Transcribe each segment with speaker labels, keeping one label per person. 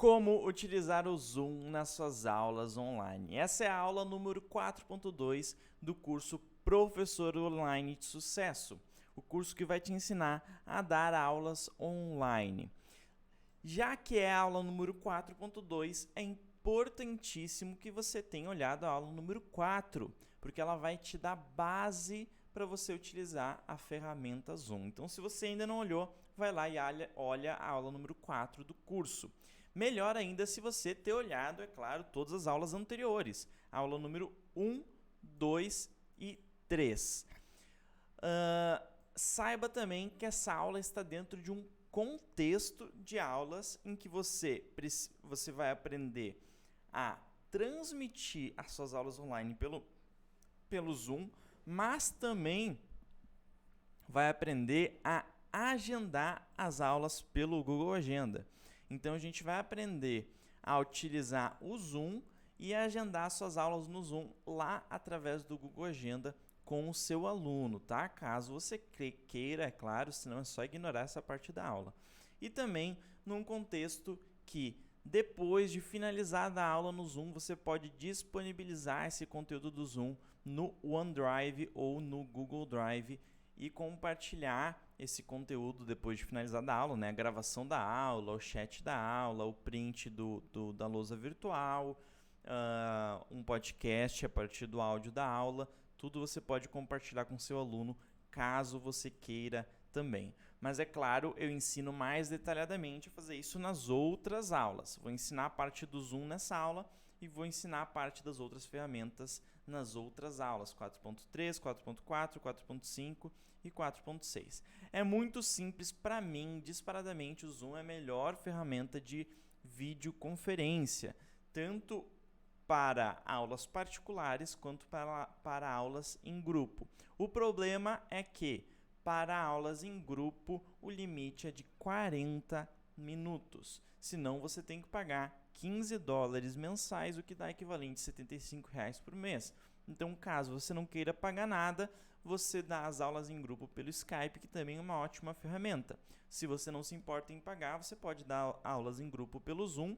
Speaker 1: Como utilizar o Zoom nas suas aulas online. Essa é a aula número 4.2 do curso Professor Online de Sucesso, o curso que vai te ensinar a dar aulas online. Já que é a aula número 4.2, é importantíssimo que você tenha olhado a aula número 4, porque ela vai te dar base para você utilizar a ferramenta Zoom. Então, se você ainda não olhou, vai lá e olha a aula número 4 do curso. Melhor ainda se você ter olhado, é claro, todas as aulas anteriores. Aula número 1, 2 e 3. Saiba também que essa aula está dentro de um contexto de aulas em que você vai aprender a transmitir as suas aulas online pelo Zoom, mas também vai aprender a agendar as aulas pelo Google Agenda. Então, a gente vai aprender a utilizar o Zoom e agendar suas aulas no Zoom lá através do Google Agenda com o seu aluno, tá? Caso você queira, é claro, senão é só ignorar essa parte da aula. E também num contexto que depois de finalizar a aula no Zoom, você pode disponibilizar esse conteúdo do Zoom no OneDrive ou no Google Drive e compartilhar esse conteúdo depois de finalizar a aula, né? A gravação da aula, o chat da aula, o print da lousa virtual, um podcast a partir do áudio da aula. Tudo você pode compartilhar com seu aluno, caso você queira também. Mas é claro, eu ensino mais detalhadamente a fazer isso nas outras aulas. Vou ensinar a parte do Zoom nessa aula e vou ensinar a parte das outras ferramentas nas outras aulas, 4.3, 4.4, 4.5 e 4.6. É muito simples para mim, disparadamente o Zoom é a melhor ferramenta de videoconferência, tanto para aulas particulares quanto para aulas em grupo. O problema é que para aulas em grupo o limite é de 40 minutos, senão você tem que pagar $15 mensais, o que dá equivalente a R$75 por mês. Então, caso você não queira pagar nada, você dá as aulas em grupo pelo Skype, que também é uma ótima ferramenta. Se você não se importa em pagar, você pode dar aulas em grupo pelo Zoom.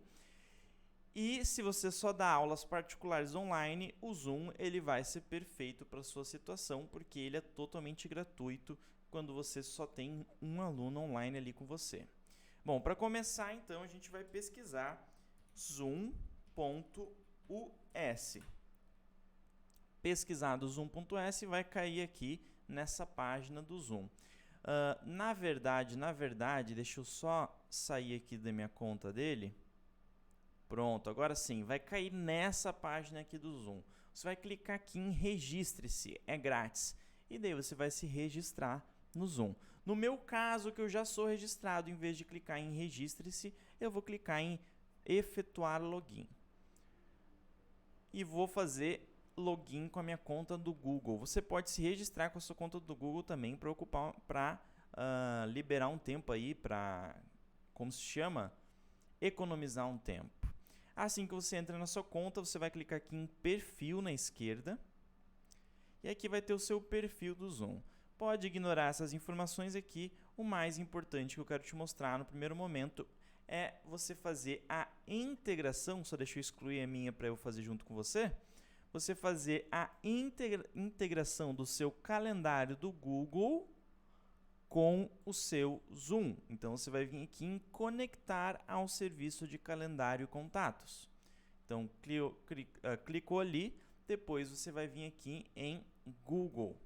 Speaker 1: E se você só dá aulas particulares online, o Zoom ele vai ser perfeito para a sua situação, porque ele é totalmente gratuito quando você só tem um aluno online ali com você. Bom, para começar então, a gente vai pesquisar zoom.us. Pesquisado zoom.us vai cair aqui nessa página do Zoom. Na verdade, deixa eu só sair aqui da minha conta dele. Pronto, agora sim, vai cair nessa página aqui do Zoom. Você vai clicar aqui em registre-se, é grátis. E daí você vai se registrar no Zoom. No meu caso, que eu já sou registrado, em vez de clicar em registre-se, eu vou clicar em efetuar login. E vou fazer login com a minha conta do Google. Você pode se registrar com a sua conta do Google também para liberar um tempo aí, para, como se chama? Economizar um tempo. Assim que você entra na sua conta, você vai clicar aqui em perfil na esquerda. E aqui vai ter o seu perfil do Zoom. Pode ignorar essas informações aqui. O mais importante que eu quero te mostrar no primeiro momento é você fazer a integração. Só deixa eu excluir a minha para eu fazer junto com você. Você fazer a integração do seu calendário do Google com o seu Zoom. Então, você vai vir aqui em conectar ao serviço de calendário e contatos. Então, clicou ali, depois você vai vir aqui em Google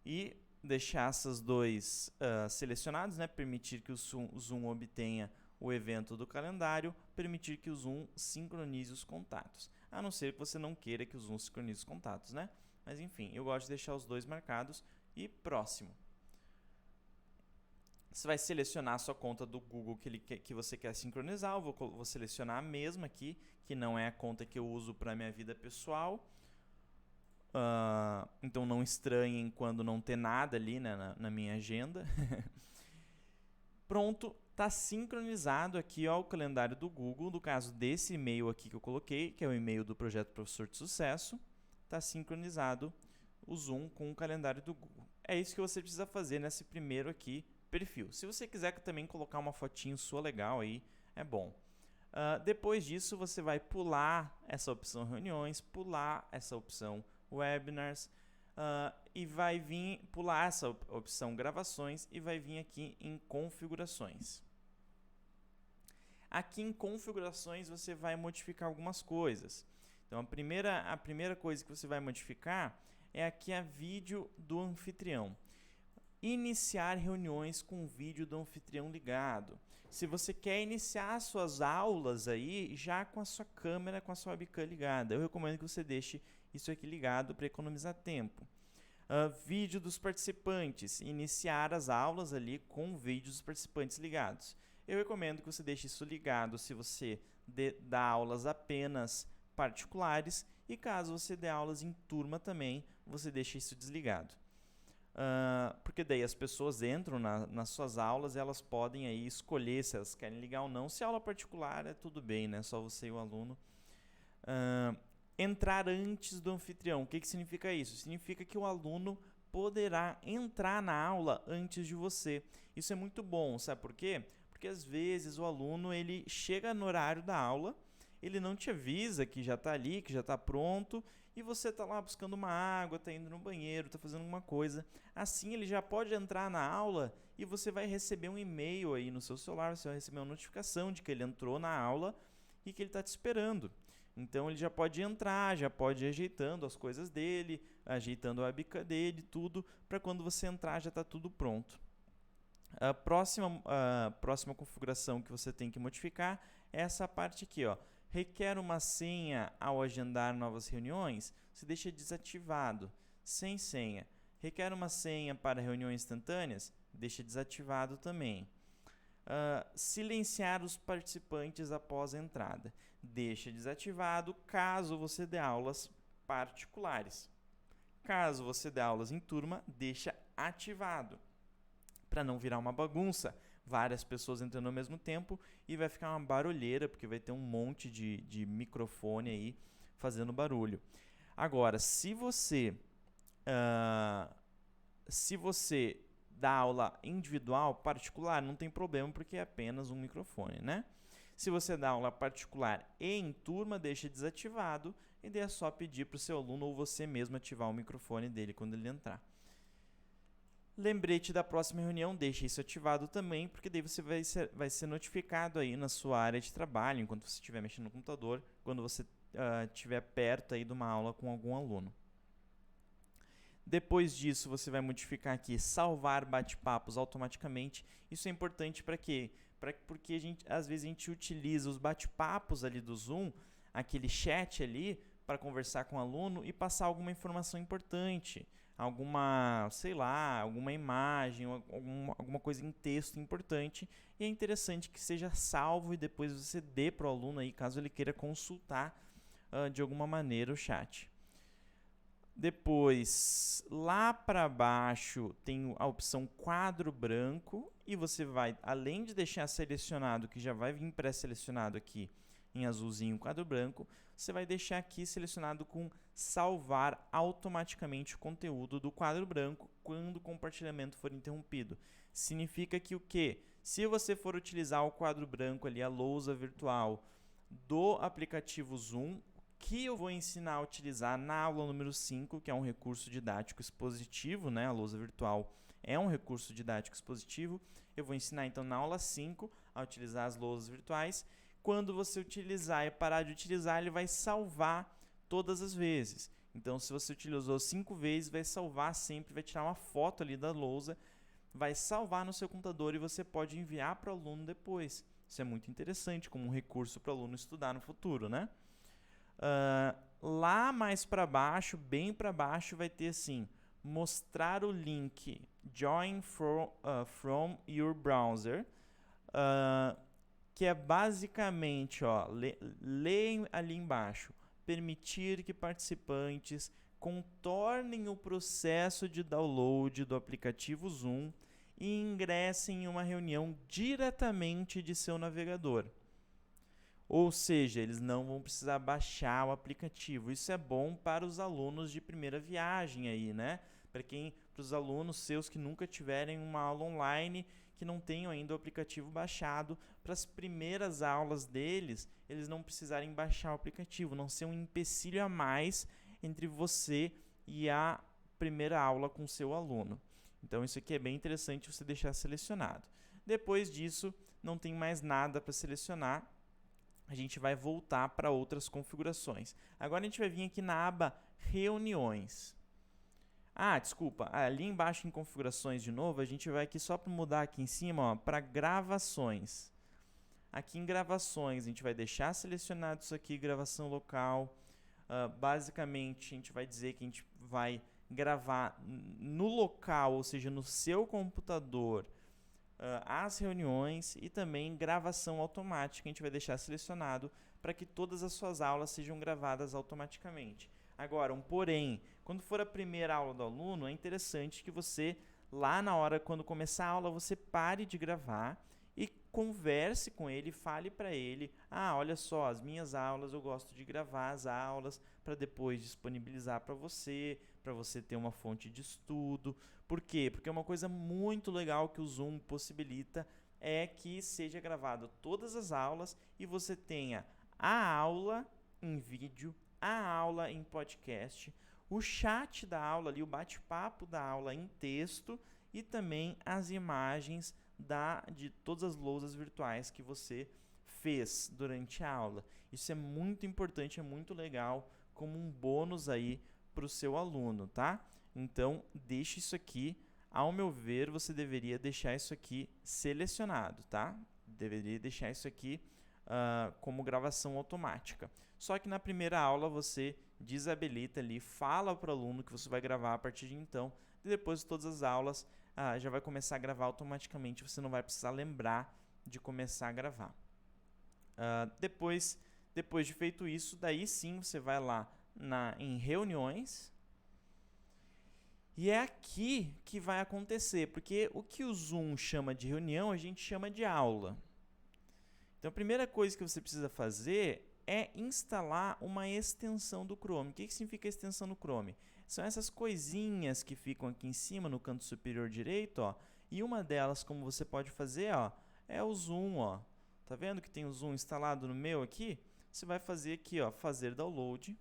Speaker 1: e deixar essas dois selecionados, né? Permitir que o Zoom obtenha o evento do calendário, permitir que o Zoom sincronize os contatos. A não ser que você não queira que o Zoom sincronize os contatos, né? Mas enfim, eu gosto de deixar os dois marcados e próximo. Você vai selecionar a sua conta do Google que você quer sincronizar. Eu vou selecionar a mesma aqui, que não é a conta que eu uso para a minha vida pessoal. Então não estranhem quando não ter nada ali, né, na minha agenda. Pronto, está sincronizado aqui ó, o calendário do Google, no caso desse e-mail aqui que eu coloquei, que é o e-mail do Projeto Professor de Sucesso. Está sincronizado o Zoom com o calendário do Google. É isso que você precisa fazer nesse primeiro aqui perfil. Se você quiser também colocar uma fotinho sua legal aí, é bom. Depois disso, você vai pular essa opção reuniões, pular essa opção webinars, e vai vir pular essa opção gravações e vai vir aqui em configurações. Aqui em configurações você vai modificar algumas coisas. Então a primeira coisa que você vai modificar é aqui a vídeo do anfitrião. Iniciar reuniões com o vídeo do anfitrião ligado. Se você quer iniciar suas aulas aí já com a sua câmera, com a sua webcam ligada, eu recomendo que você deixe isso aqui ligado para economizar tempo. Vídeo dos participantes. Iniciar as aulas ali com o vídeo dos participantes ligados. Eu recomendo que você deixe isso ligado se você dá aulas apenas particulares e caso você dê aulas em turma também, você deixa isso desligado. Porque daí as pessoas entram nas suas aulas e elas podem aí escolher se elas querem ligar ou não. Se é aula particular é tudo bem, né? Só você e o aluno. Entrar antes do anfitrião. O que significa isso? Significa que o aluno poderá entrar na aula antes de você. Isso é muito bom, sabe por quê? Porque às vezes o aluno ele chega no horário da aula, ele não te avisa que já está ali, que já está pronto, e você está lá buscando uma água, está indo no banheiro, está fazendo alguma coisa. Assim ele já pode entrar na aula e você vai receber um e-mail aí no seu celular, você vai receber uma notificação de que ele entrou na aula e que ele está te esperando. Então ele já pode entrar, já pode ir ajeitando as coisas dele, ajeitando a webcam dele, tudo, para quando você entrar já está tudo pronto. A próxima configuração que você tem que modificar é essa parte aqui, ó. Requer uma senha ao agendar novas reuniões, você deixa desativado, sem senha. Requer uma senha para reuniões instantâneas, deixa desativado também. Silenciar os participantes após a entrada, deixa desativado caso você dê aulas particulares. Caso você dê aulas em turma, deixa ativado, para não virar uma bagunça, várias pessoas entrando ao mesmo tempo e vai ficar uma barulheira, porque vai ter um monte de microfone aí fazendo barulho. Agora, se você dá aula individual, particular, não tem problema, porque é apenas um microfone, né? Se você dá aula particular e em turma, deixa desativado e daí é só pedir para o seu aluno ou você mesmo ativar o microfone dele quando ele entrar. Lembrete da próxima reunião, deixe isso ativado também, porque daí você vai ser notificado aí na sua área de trabalho, enquanto você estiver mexendo no computador, quando você estiver perto aí de uma aula com algum aluno. Depois disso, você vai modificar aqui, salvar bate-papos automaticamente. Isso é importante para quê? Porque às vezes a gente utiliza os bate-papos ali do Zoom, aquele chat ali, para conversar com o aluno e passar alguma informação importante. Alguma imagem, alguma coisa em texto importante, e é interessante que seja salvo e depois você dê para o aluno aí, caso ele queira consultar de alguma maneira o chat. Depois, lá para baixo tem a opção quadro branco e você vai, além de deixar selecionado, que já vai vir pré-selecionado aqui em azulzinho quadro branco, você vai deixar aqui selecionado com salvar automaticamente o conteúdo do quadro branco quando o compartilhamento for interrompido. Significa que o quê? Se você for utilizar o quadro branco ali, a lousa virtual do aplicativo Zoom, que eu vou ensinar a utilizar na aula número 5, que é um recurso didático expositivo, né? A lousa virtual é um recurso didático expositivo. Eu vou ensinar então na aula 5 a utilizar as lousas virtuais. Quando você utilizar e parar de utilizar, ele vai salvar todas as vezes. Então, se você utilizou 5 vezes, vai salvar sempre, vai tirar uma foto ali da lousa, vai salvar no seu computador e você pode enviar para o aluno depois. Isso é muito interessante como um recurso para o aluno estudar no futuro, né? Lá mais para baixo, bem para baixo, vai ter assim, mostrar o link Join from your browser, que é basicamente, ó, leem ali embaixo, permitir que participantes contornem o processo de download do aplicativo Zoom e ingressem em uma reunião diretamente de seu navegador. Ou seja, eles não vão precisar baixar o aplicativo. Isso é bom para os alunos de primeira viagem aí, né? Para os alunos seus que nunca tiverem uma aula online, que não tenham ainda o aplicativo baixado, para as primeiras aulas deles, eles não precisarem baixar o aplicativo, não ser um empecilho a mais entre você e a primeira aula com o seu aluno. Então, isso aqui é bem interessante você deixar selecionado. Depois disso, não tem mais nada para selecionar. A gente vai voltar para outras configurações. Agora, a gente vai vir aqui na aba Reuniões. Desculpa, ali embaixo em configurações de novo, a gente vai aqui só para mudar aqui em cima para gravações. Aqui em gravações, a gente vai deixar selecionado isso aqui, gravação local. Basicamente, a gente vai dizer que a gente vai gravar no local, ou seja, no seu computador, as reuniões, e também gravação automática, a gente vai deixar selecionado para que todas as suas aulas sejam gravadas automaticamente. Agora, um porém, quando for a primeira aula do aluno, é interessante que você, lá na hora, quando começar a aula, você pare de gravar e converse com ele, fale para ele, olha só, as minhas aulas, eu gosto de gravar as aulas para depois disponibilizar para você ter uma fonte de estudo. Por quê? Porque uma coisa muito legal que o Zoom possibilita é que seja gravado todas as aulas e você tenha a aula em vídeo, a aula em podcast, o chat da aula ali, o bate-papo da aula em texto e também as imagens de todas as lousas virtuais que você fez durante a aula. Isso é muito importante, é muito legal, como um bônus aí para o seu aluno, tá? Então, deixe isso aqui. Ao meu ver, você deveria deixar isso aqui selecionado, tá? Deveria deixar isso aqui como gravação automática. Só que na primeira aula você desabilita ali, fala para o aluno que você vai gravar a partir de então, e depois de todas as aulas já vai começar a gravar automaticamente, você não vai precisar lembrar de começar a gravar. Depois de feito isso, daí sim você vai lá em reuniões, e é aqui que vai acontecer, porque o que o Zoom chama de reunião, a gente chama de aula. Então, a primeira coisa que você precisa fazer é instalar uma extensão do Chrome. O que significa extensão do Chrome? São essas coisinhas que ficam aqui em cima, no canto superior direito, e uma delas, como você pode fazer, é o Zoom. Tá vendo que tem o Zoom instalado no meu aqui? Você vai fazer aqui, fazer download.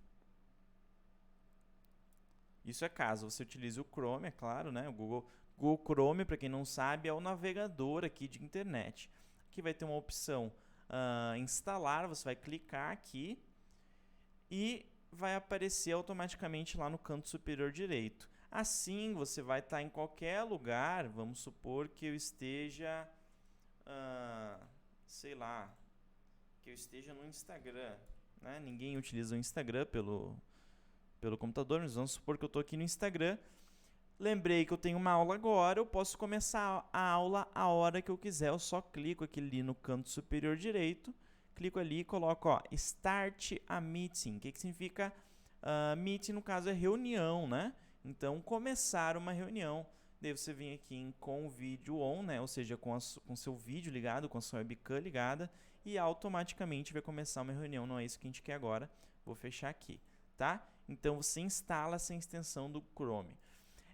Speaker 1: Isso é caso você utilize o Chrome, é claro, né? O Google Chrome, para quem não sabe, é o navegador aqui de internet. Aqui vai ter uma opção instalar, você vai clicar aqui e vai aparecer automaticamente lá no canto superior direito. Assim, você vai estar em qualquer lugar. Vamos supor que eu esteja, sei lá, que eu esteja no Instagram, né? Ninguém utiliza o Instagram pelo computador, mas vamos supor que eu estou aqui no Instagram. Lembrei que eu tenho uma aula agora, eu posso começar a aula a hora que eu quiser. Eu só clico aqui ali no canto superior direito, clico ali e coloco Start a Meeting. O que significa Meeting? No caso é reunião, né? Então, começar uma reunião. Daí você vem aqui com o vídeo on, né? Ou seja, com o seu vídeo ligado, com a sua webcam ligada, e automaticamente vai começar uma reunião. Não é isso que a gente quer agora. Vou fechar aqui, tá? Então, você instala essa extensão do Chrome.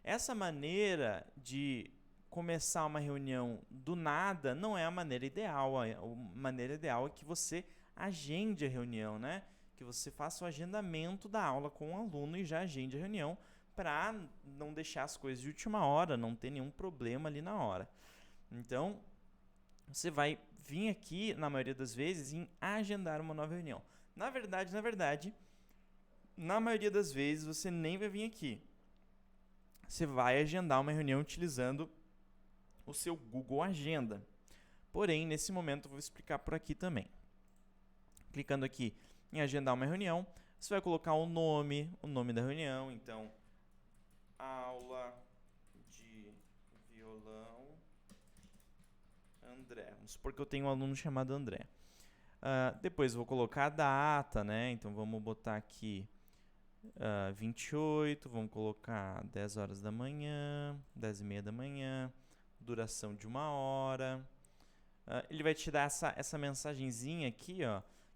Speaker 1: Essa maneira de começar uma reunião do nada não é a maneira ideal. A maneira ideal é que você agende a reunião, né? Que você faça o agendamento da aula com o aluno e já agende a reunião para não deixar as coisas de última hora, não ter nenhum problema ali na hora. Então, você vai vir aqui, na maioria das vezes, em agendar uma nova reunião. Na verdade, na maioria das vezes, você nem vai vir aqui. Você vai agendar uma reunião utilizando o seu Google Agenda. Porém, nesse momento, eu vou explicar por aqui também. Clicando aqui em agendar uma reunião, você vai colocar o nome da reunião. Então, aula de violão André. Vamos supor que eu tenho um aluno chamado André. Depois eu vou colocar a data, né? Então, vamos botar aqui 28, vamos colocar 10 horas da manhã, 10 e meia da manhã, duração de 1 hora. Ele vai te dar essa mensagenzinha aqui,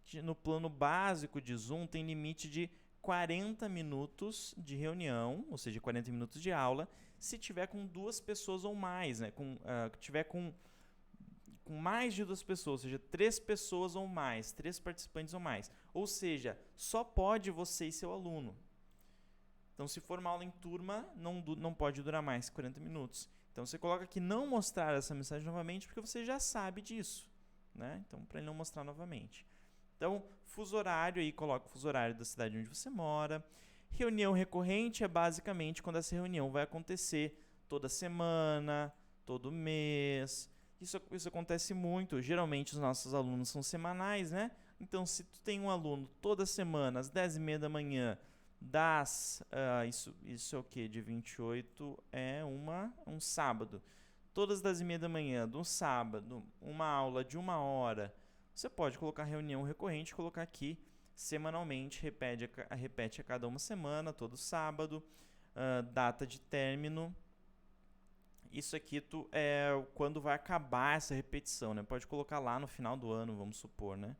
Speaker 1: que no plano básico de Zoom tem limite de 40 minutos de reunião, ou seja, 40 minutos de aula, se tiver com 2 pessoas ou mais, né? Tiver com com mais de 2 pessoas, ou seja, 3 pessoas ou mais, 3 participantes ou mais. Ou seja, só pode você e seu aluno. Então, se for uma aula em turma, não pode durar mais 40 minutos. Então, você coloca aqui não mostrar essa mensagem novamente, porque você já sabe disso, né? Então, para ele não mostrar novamente. Então, fuso horário, aí coloca o fuso horário da cidade onde você mora. Reunião recorrente é basicamente quando essa reunião vai acontecer toda semana, todo mês. Isso acontece muito. Geralmente, os nossos alunos são semanais, né? Então, se tu tem um aluno toda semana, às 10h30 da manhã, isso é o que? De 28 é um sábado. Todas as 10h30 da manhã, de um sábado, uma aula de 1 hora. Você pode colocar reunião recorrente, colocar aqui semanalmente, repete a cada uma semana, todo sábado, data de término. Isso aqui é quando vai acabar essa repetição, né? Pode colocar lá no final do ano, vamos supor, né?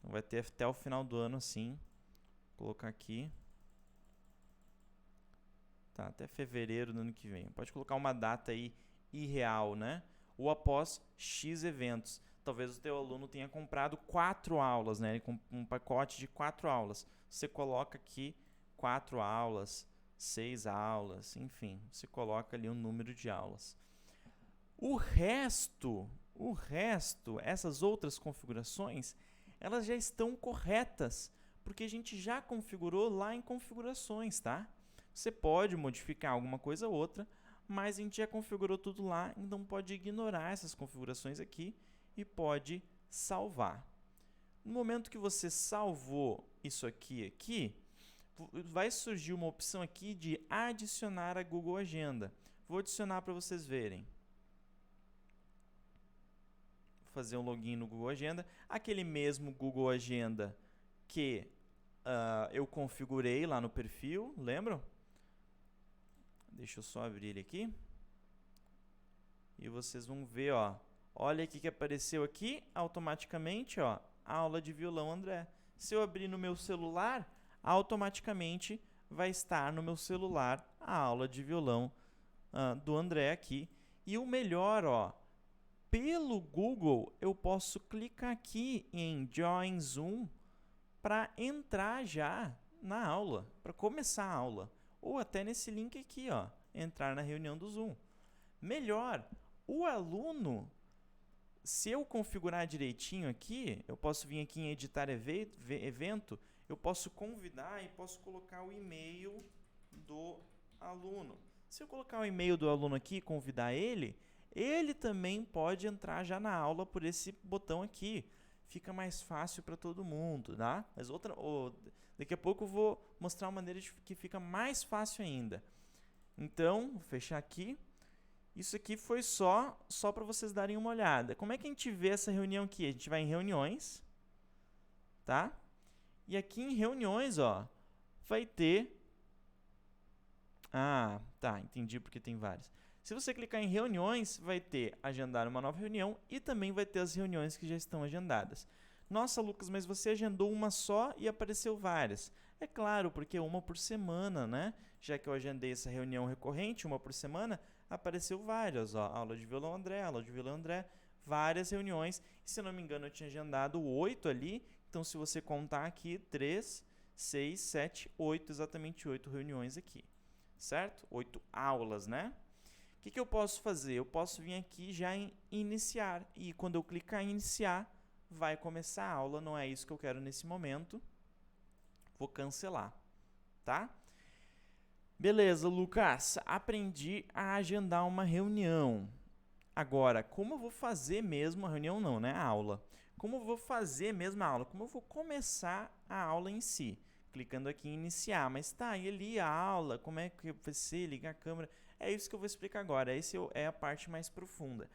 Speaker 1: Vai ter até o final do ano assim. Vou colocar aqui. Tá, até fevereiro do ano que vem. Pode colocar uma data aí irreal, né? Ou após X eventos. Talvez o teu aluno tenha comprado 4 aulas, né? Um pacote de 4 aulas. Você coloca aqui 4 aulas, 6 aulas, enfim. Você coloca ali um número de aulas. O resto, essas outras configurações, elas já estão corretas, porque a gente já configurou lá em configurações, tá? Você pode modificar alguma coisa ou outra, mas a gente já configurou tudo lá, então pode ignorar essas configurações aqui e pode salvar. No momento que você salvou isso aqui, vai surgir uma opção aqui de adicionar a Google Agenda. Vou adicionar para vocês verem. Vou fazer um login no Google Agenda. Aquele mesmo Google Agenda que eu configurei lá no perfil, lembram? Deixa eu só abrir ele aqui. E vocês vão ver, ó. Olha o que apareceu aqui automaticamente, ó. Aula de violão André. Se eu abrir no meu celular, automaticamente vai estar no meu celular a aula de violão do André aqui. E o melhor, ó, pelo Google eu posso clicar aqui em Join Zoom para entrar já na aula, para começar a aula. Ou até nesse link aqui, ó, entrar na reunião do Zoom. Melhor, o aluno, se eu configurar direitinho aqui, eu posso vir aqui em editar evento, eu posso convidar e posso colocar o e-mail do aluno. Se eu colocar o e-mail do aluno aqui e convidar ele também pode entrar já na aula por esse botão aqui. Fica mais fácil para todo mundo, tá? Mas daqui a pouco eu vou mostrar uma maneira que fica mais fácil ainda. Então, vou fechar aqui. Isso aqui foi só para vocês darem uma olhada. Como é que a gente vê essa reunião aqui? A gente vai em reuniões, tá? E aqui em reuniões, ó, vai ter... Ah, tá, entendi porque tem várias. Se você clicar em reuniões, vai ter agendar uma nova reunião e também vai ter as reuniões que já estão agendadas. Nossa, Lucas, mas você agendou uma só e apareceu várias. É claro, porque é uma por semana, né? Já que eu agendei essa reunião recorrente, uma por semana, apareceu várias. Ó, aula de violão André, várias reuniões. E, se eu não me engano, eu tinha agendado 8 ali. Então, se você contar aqui, 3, 6, 7, 8, exatamente 8 reuniões aqui. Certo? 8 aulas, né? O que eu posso fazer? Eu posso vir aqui já em iniciar. E quando eu clicar em iniciar, vai começar a aula. Não é isso que eu quero nesse momento. Vou cancelar, tá? Beleza, Lucas. Aprendi a agendar uma reunião. Agora, como eu vou fazer mesmo a reunião? Não, né? A aula. Como eu vou fazer mesmo a aula? Como eu vou começar a aula em si? Clicando aqui em iniciar. Mas tá, e ali a aula? Como é que vai ser? Ligar a câmera? É isso que eu vou explicar agora. Essa é a parte mais profunda.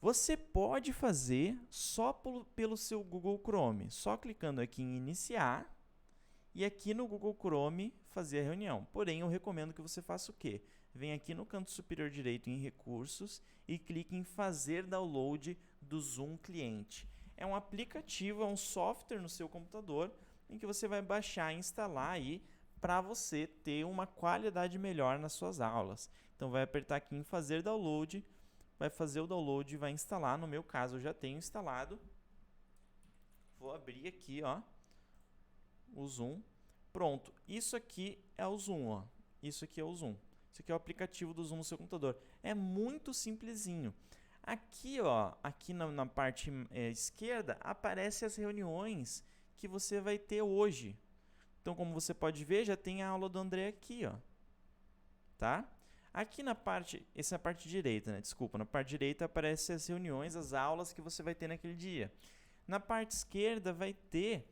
Speaker 1: Você pode fazer só pelo seu Google Chrome. Só clicando aqui em iniciar e aqui no Google Chrome fazer a reunião. Porém, eu recomendo que você faça o quê? Vem aqui no canto superior direito em recursos e clique em fazer download do Zoom Cliente. É um aplicativo, é um software no seu computador em que você vai baixar e instalar aí para você ter uma qualidade melhor nas suas aulas. Então, vai apertar aqui em fazer download, vai fazer o download e vai instalar. No meu caso, eu já tenho instalado. Vou abrir aqui, ó, o Zoom. Pronto, isso aqui é o Zoom, ó. Isso aqui é o Zoom. Isso aqui é o aplicativo do Zoom no seu computador. É muito simplesinho. Aqui, ó, aqui na parte esquerda, aparecem as reuniões que você vai ter hoje. Então, como você pode ver, já tem a aula do André aqui, ó. Tá? Aqui na parte, essa é a parte direita, né? Desculpa, na parte direita aparecem as reuniões, as aulas que você vai ter naquele dia. Na parte esquerda vai ter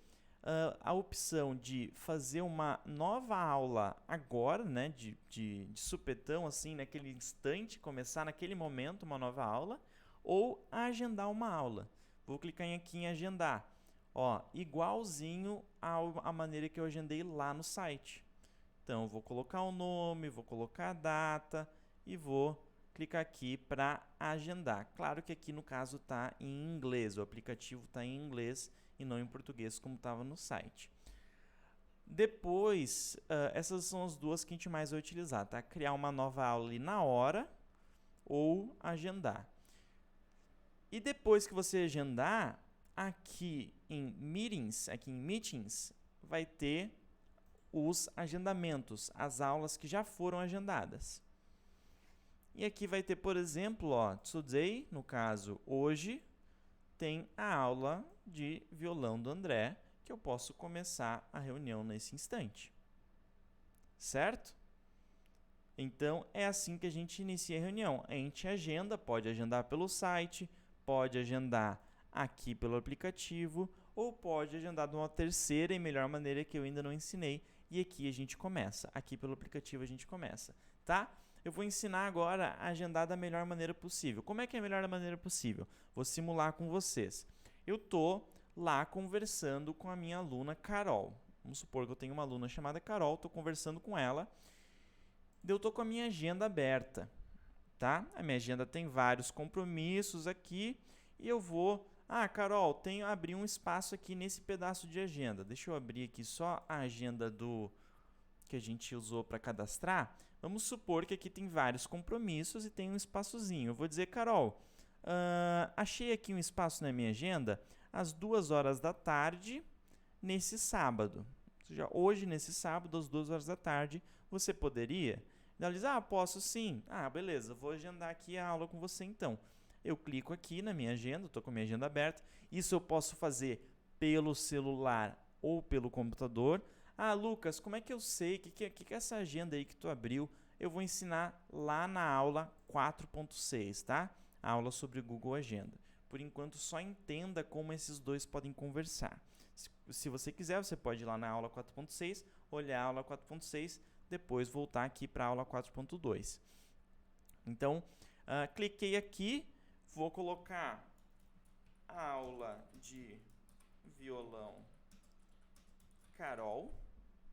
Speaker 1: a opção de fazer uma nova aula agora, né? De supetão, assim, naquele instante, começar naquele momento uma nova aula, ou agendar uma aula. Vou clicar aqui em agendar. Ó, igualzinho à maneira que eu agendei lá no site. Então, eu vou colocar o nome, vou colocar a data e vou clicar aqui para agendar. Claro que aqui no caso está em inglês, o aplicativo está em inglês e não em português como estava no site. Depois, essas são as duas que a gente mais vai utilizar, tá? Criar uma nova aula ali na hora ou agendar. E depois que você agendar, aqui em Meetings, vai ter os agendamentos, as aulas que já foram agendadas. E aqui vai ter, por exemplo, ó, today, no caso, hoje, tem a aula de violão do André, que eu posso começar a reunião nesse instante. Certo? Então, é assim que a gente inicia a reunião. A gente agenda, pode agendar pelo site, pode agendar aqui pelo aplicativo, ou pode agendar de uma terceira e melhor maneira que eu ainda não ensinei. E aqui a gente começa. Aqui pelo aplicativo a gente começa, tá? Eu vou ensinar agora a agendar da melhor maneira possível. Como é que é a melhor maneira possível? Vou simular com vocês. Eu tô lá conversando com a minha aluna Carol. Vamos supor que eu tenho uma aluna chamada Carol, estou conversando com ela. Eu tô com a minha agenda aberta, tá? A minha agenda tem vários compromissos aqui e eu vou... Ah, Carol, abri um espaço aqui nesse pedaço de agenda. Deixa eu abrir aqui só a agenda que a gente usou para cadastrar. Vamos supor que aqui tem vários compromissos e tem um espaçozinho. Eu vou dizer, Carol, achei aqui um espaço na minha agenda às 2 horas da tarde nesse sábado. Ou seja, hoje, nesse sábado, às 2 horas da tarde, você poderia? Ela diz, posso sim. Beleza, vou agendar aqui a aula com você então. Eu clico aqui na minha agenda, estou com a minha agenda aberta. Isso eu posso fazer pelo celular ou pelo computador. Lucas, como é que eu sei? O que é essa agenda aí que tu abriu? Eu vou ensinar lá na aula 4.6, tá? A aula sobre o Google Agenda. Por enquanto, só entenda como esses dois podem conversar. Se você quiser, você pode ir lá na aula 4.6, olhar a aula 4.6, depois voltar aqui para a aula 4.2. Então, cliquei aqui, vou colocar a aula de violão Carol,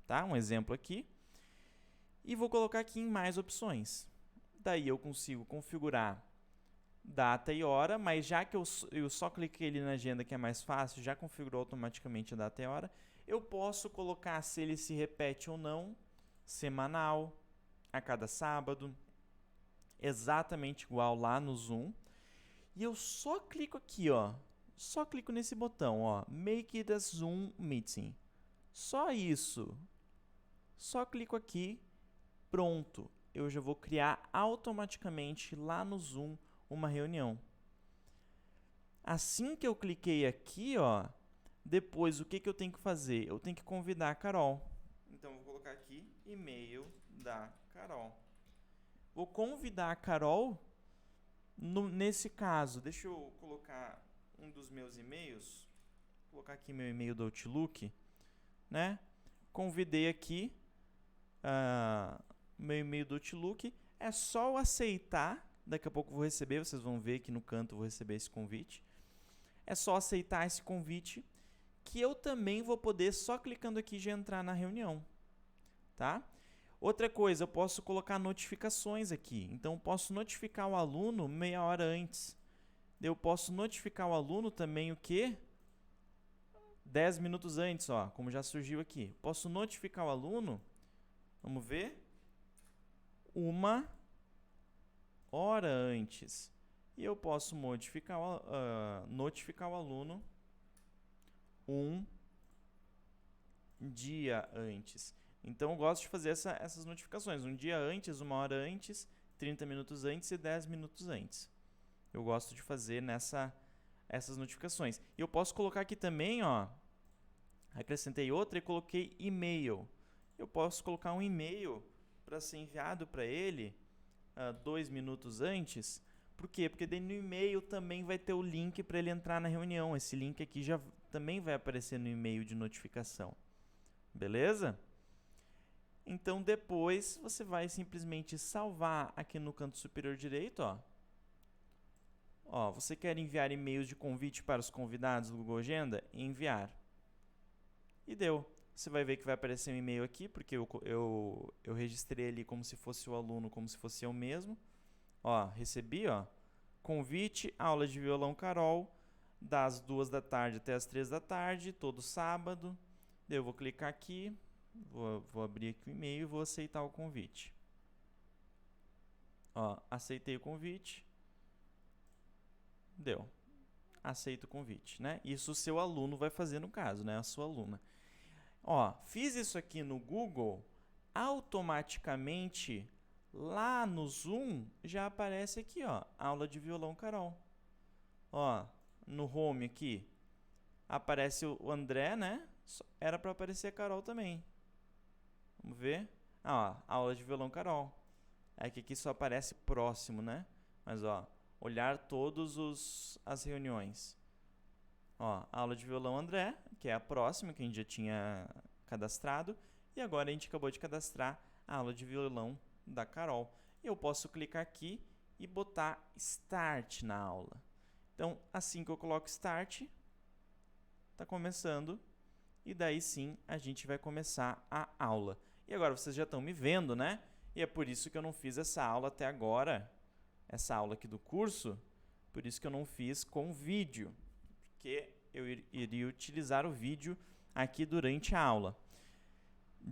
Speaker 1: tá? Um exemplo aqui. E vou colocar aqui em mais opções. Daí eu consigo configurar data e hora, mas já que eu só cliquei ali na agenda, que é mais fácil, já configurou automaticamente a data e hora, eu posso colocar se ele se repete ou não, semanal, a cada sábado, exatamente igual lá no Zoom. E eu só clico aqui, ó, só clico nesse botão, ó, Make it a Zoom Meeting. Só isso. Só clico aqui, pronto. Eu já vou criar automaticamente lá no Zoom uma reunião. Assim que eu cliquei aqui, ó, depois o que eu tenho que fazer? Eu tenho que convidar a Carol. Então, eu vou colocar aqui, e-mail da Carol. Vou convidar a Carol, nesse caso, deixa eu colocar um dos meus e-mails, vou colocar aqui meu e-mail do Outlook, né? Convidei aqui meu e-mail do Outlook, é só eu aceitar, daqui a pouco eu vou receber, vocês vão ver aqui no canto, eu vou receber esse convite. É só aceitar esse convite, que eu também vou poder, só clicando aqui, já entrar na reunião, tá? Outra coisa, eu posso colocar notificações aqui. Então, eu posso notificar o aluno meia hora antes. Eu posso notificar o aluno também o quê? 10 minutos antes, ó, como já surgiu aqui. Posso notificar o aluno, vamos ver, 1 hora antes. E eu posso notificar o aluno um dia antes. Então, eu gosto de fazer essas notificações. Um dia antes, 1 hora antes, 30 minutos antes e 10 minutos antes. Eu gosto de fazer essas notificações. E eu posso colocar aqui também, ó, acrescentei outra e coloquei e-mail. Eu posso colocar um e-mail para ser enviado para ele 2 minutos antes. Por quê? Porque daí no e-mail também vai ter o link para ele entrar na reunião. Esse link aqui já também vai aparecer no e-mail de notificação. Beleza? Então, depois, você vai simplesmente salvar aqui no canto superior direito, ó. Ó, você quer enviar e-mails de convite para os convidados do Google Agenda? Enviar. E deu. Você vai ver que vai aparecer um e-mail aqui, porque eu registrei ali como se fosse o aluno, como se fosse eu mesmo. Ó, recebi, ó, convite, aula de violão Carol, das 2 da tarde até as 3 da tarde, todo sábado. Eu vou clicar aqui, vou abrir aqui o e-mail e vou aceitar o convite. Ó, aceitei o convite. Deu. Aceito o convite, né? Isso o seu aluno vai fazer no caso, né? A sua aluna. Ó, fiz isso aqui no Google, automaticamente lá no Zoom já aparece aqui, ó, aula de violão Carol. Ó, no home aqui aparece o André, né? Era para aparecer a Carol também. Vamos ver. Ah, ó, aula de violão Carol. É que aqui só aparece próximo, né? Mas ó, olhar todas as reuniões. Ó, aula de violão André, que é a próxima que a gente já tinha cadastrado, e agora a gente acabou de cadastrar a aula de violão da Carol. Eu posso clicar aqui e botar Start na aula. Então, assim que eu coloco Start, está começando, e daí sim a gente vai começar a aula. E agora vocês já estão me vendo, né? E é por isso que eu não fiz essa aula até agora, essa aula aqui do curso, por isso que eu não fiz com vídeo, porque eu iria utilizar o vídeo aqui durante a aula.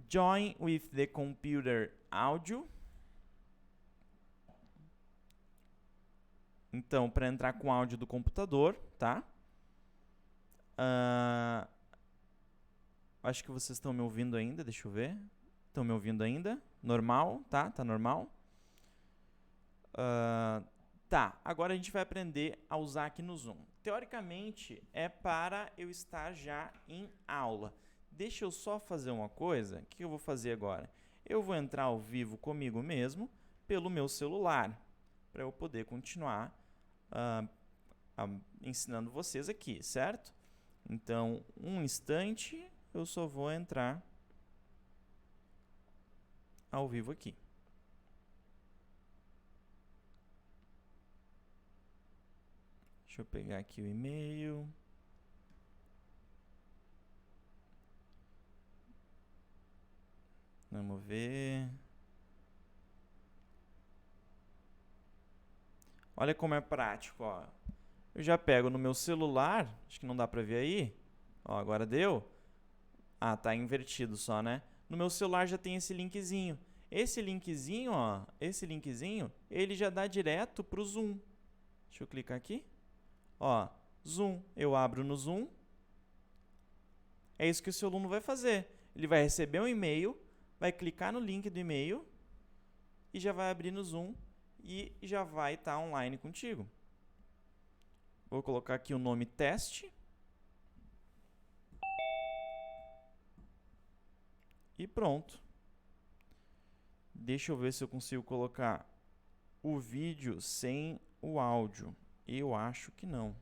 Speaker 1: Join with the computer audio. Então, para entrar com o áudio do computador, tá? Acho que vocês estão me ouvindo ainda, deixa eu ver. Estão me ouvindo ainda? Normal, tá? Tá normal? Tá, agora a gente vai aprender a usar aqui no Zoom. Teoricamente, é para eu estar já em aula. Deixa eu só fazer uma coisa. O que eu vou fazer agora? Eu vou entrar ao vivo comigo mesmo pelo meu celular, para eu poder continuar ensinando vocês aqui, certo? Então, um instante, eu só vou entrar ao vivo aqui. Deixa eu pegar aqui o e-mail. Vamos ver. Olha como é prático, ó. Eu já pego no meu celular, acho que não dá pra ver aí. Ó, agora deu. Ah, tá invertido só, né? No meu celular já tem esse linkzinho. Esse linkzinho, ó, ele já dá direto pro Zoom. Deixa eu clicar aqui. Ó, Zoom. Eu abro no Zoom. É isso que o seu aluno vai fazer. Ele vai receber um e-mail, vai clicar no link do e-mail e já vai abrir no Zoom e já vai estar online contigo. Vou colocar aqui o nome teste. E pronto. Deixa eu ver se eu consigo colocar o vídeo sem o áudio. Eu acho que não.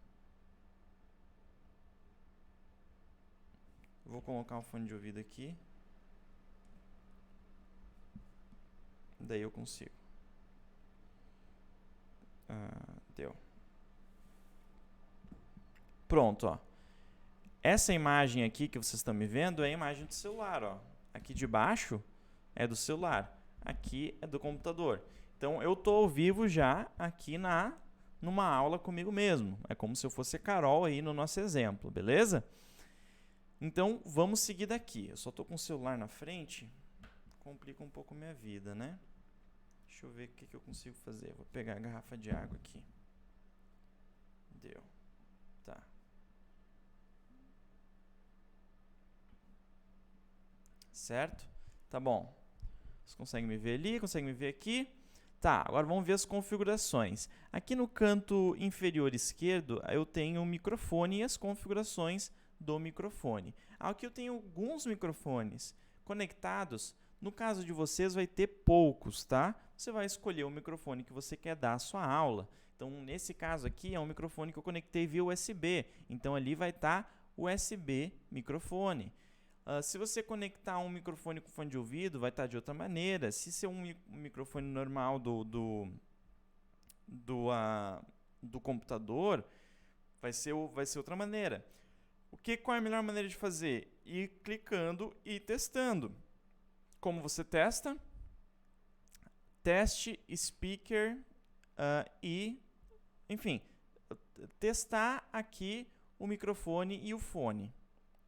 Speaker 1: Vou colocar um fone de ouvido aqui. Daí eu consigo. Deu. Pronto, ó. Essa imagem aqui que vocês estão me vendo é a imagem do celular, ó. Aqui de baixo é do celular. Aqui é do computador. Então, eu estou ao vivo já aqui numa aula comigo mesmo. É como se eu fosse a Carol aí no nosso exemplo, beleza? Então, vamos seguir daqui. Eu só estou com o celular na frente. Complica um pouco a minha vida, né? Deixa eu ver o que eu consigo fazer. Vou pegar a garrafa de água aqui. Deu. Tá. Certo? Tá bom. Vocês conseguem me ver ali, conseguem me ver aqui. Tá, agora vamos ver as configurações. Aqui no canto inferior esquerdo, eu tenho o microfone e as configurações do microfone. Aqui eu tenho alguns microfones conectados. No caso de vocês, vai ter poucos, tá? Você vai escolher o microfone que você quer dar a sua aula. Então, nesse caso aqui, é um microfone que eu conectei via USB. Então, ali vai estar USB microfone. Se você conectar um microfone com fone de ouvido, vai estar de outra maneira. Se ser um microfone normal do computador, vai ser outra maneira. Qual é a melhor maneira de fazer? Ir clicando e testando. Como você testa? Teste, speaker enfim, testar aqui o microfone e o fone.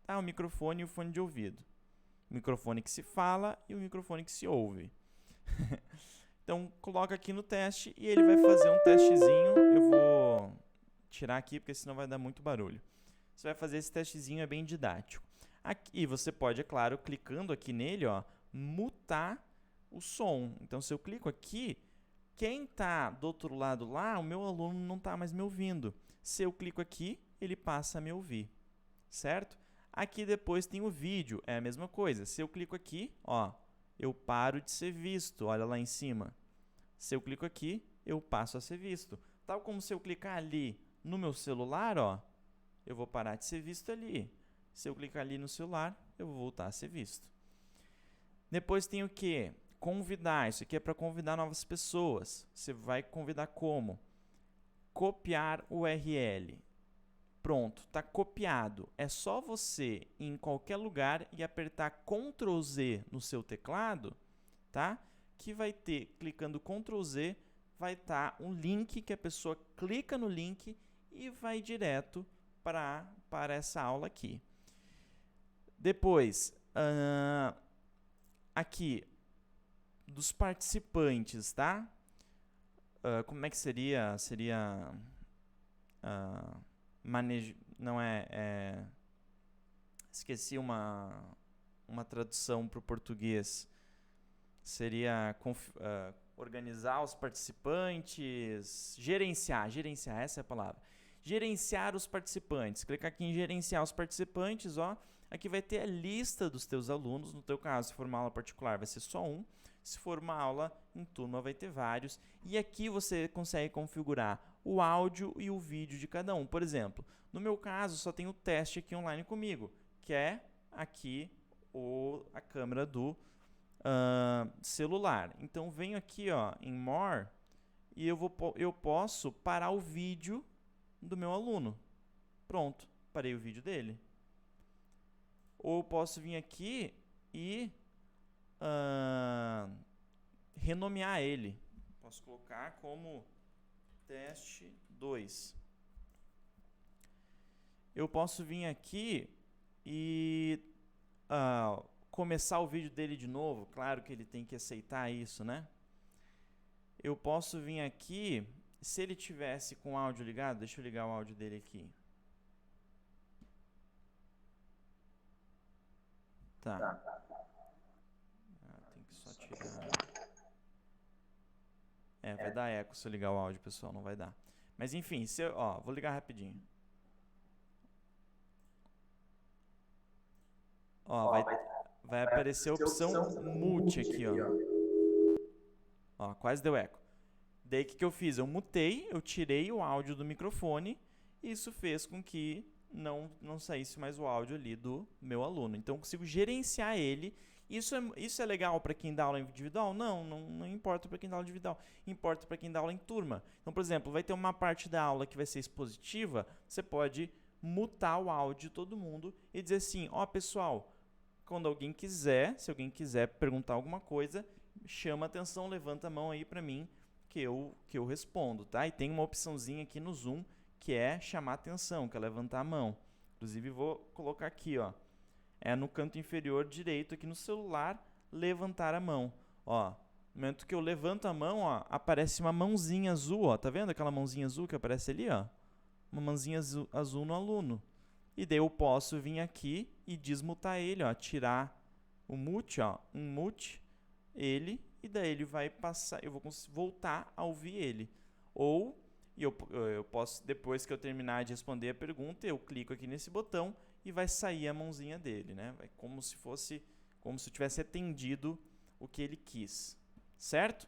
Speaker 1: Tá? O microfone e o fone de ouvido. O microfone que se fala e o microfone que se ouve. Então, coloca aqui no teste e ele vai fazer um testezinho. Eu vou tirar aqui porque senão vai dar muito barulho. Você vai fazer esse testezinho, é bem didático. Aqui você pode, é claro, clicando aqui nele, ó, mutar o som. Então, se eu clico aqui, quem está do outro lado lá, o meu aluno não está mais me ouvindo. Se eu clico aqui, ele passa a me ouvir, certo? Aqui depois tem o vídeo, é a mesma coisa. Se eu clico aqui, ó, eu paro de ser visto, olha lá em cima. Se eu clico aqui, eu passo a ser visto. Tal como se eu clicar ali no meu celular, ó, eu vou parar de ser visto ali. Se eu clicar ali no celular, eu vou voltar a ser visto. Depois tem o quê? Convidar. Isso aqui é para convidar novas pessoas. Você vai convidar como? Copiar URL. Pronto, está copiado. É só você ir em qualquer lugar e apertar Ctrl Z no seu teclado, tá? Que vai ter, clicando Ctrl Z, vai estar um link que a pessoa clica no link e vai direto para essa aula aqui. Depois, aqui, dos participantes, tá? Como é que seria? Seria... não esqueci uma tradução para o português. Seria organizar os participantes, gerenciar, essa é a palavra. Gerenciar os participantes. Clicar aqui em gerenciar os participantes, ó. Aqui vai ter a lista dos teus alunos. No teu caso, se for uma aula particular, vai ser só um. Se for uma aula em turma, vai ter vários. E aqui você consegue configurar o áudio e o vídeo de cada um. Por exemplo, no meu caso, só tem o teste aqui online comigo, que é aqui a câmera do celular. Então, venho aqui, ó, em More e eu posso parar o vídeo do meu aluno. Pronto, parei o vídeo dele. Ou eu posso vir aqui e renomear ele. Posso colocar como teste 2. Eu posso vir aqui e começar o vídeo dele de novo. Claro que ele tem que aceitar isso, né? Eu posso vir aqui, se ele tivesse com o áudio ligado, deixa eu ligar o áudio dele aqui. Tá. Tem que só tirar. Vai dar eco se eu ligar o áudio, pessoal, não vai dar. Mas enfim, vou ligar rapidinho. Ó, vai aparecer a opção mute aqui, ó. Quase deu eco. Daí o que eu fiz? Eu mutei, eu tirei o áudio do microfone e isso fez com que não saísse mais o áudio ali do meu aluno. Então eu consigo gerenciar ele. Isso é legal para quem dá aula individual? Não importa para quem dá aula individual. Importa para quem dá aula em turma. Então, por exemplo, vai ter uma parte da aula que vai ser expositiva, você pode mutar o áudio de todo mundo e dizer assim, ó, pessoal, quando alguém quiser, se alguém quiser perguntar alguma coisa, chama atenção, levanta a mão aí para mim que eu respondo, tá? E tem uma opçãozinha aqui no Zoom que é chamar atenção, que é levantar a mão. Inclusive, vou colocar aqui, ó. É no canto inferior direito aqui no celular, levantar a mão. Ó, no momento que eu levanto a mão, ó, aparece uma mãozinha azul, ó. Tá vendo aquela mãozinha azul que aparece ali, ó? uma mãozinha azul no aluno. E daí eu posso vir aqui e desmutar ele, ó, tirar o mute, ó, mute ele, e daí ele vai passar, eu vou voltar a ouvir ele. Ou eu posso, depois que eu terminar de responder a pergunta, eu clico aqui nesse botão e vai sair a mãozinha dele, né? Vai como se eu tivesse atendido o que ele quis, certo?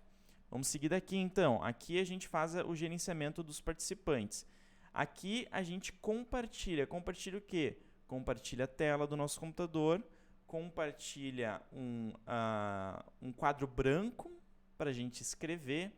Speaker 1: Vamos seguir daqui então. Aqui a gente faz o gerenciamento dos participantes. Aqui a gente compartilha. Compartilha o quê? Compartilha a tela do nosso computador, compartilha um quadro branco para a gente escrever,